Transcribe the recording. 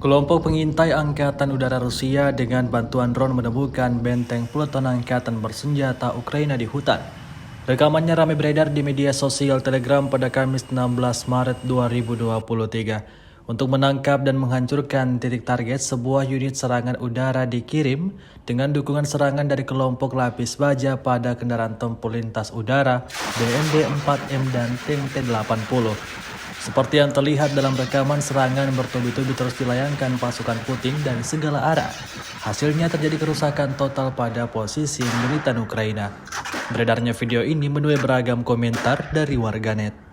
Kelompok pengintai Angkatan Udara Rusia dengan bantuan drone menemukan benteng peleton Angkatan Bersenjata Ukraina di hutan. Rekamannya ramai beredar di media sosial Telegram pada Kamis 16 Maret 2023. Untuk menangkap dan menghancurkan titik target, sebuah unit serangan udara dikirim dengan dukungan serangan dari kelompok lapis baja pada Kendaraan Tempur Lintas Udara BMD-4M dan T-80. Seperti yang terlihat dalam rekaman, serangan bertubi-tubi terus dilayangkan pasukan Putin dari segala arah. Hasilnya terjadi kerusakan total pada posisi militan Ukraina. Beredarnya video ini menuai beragam komentar dari warganet.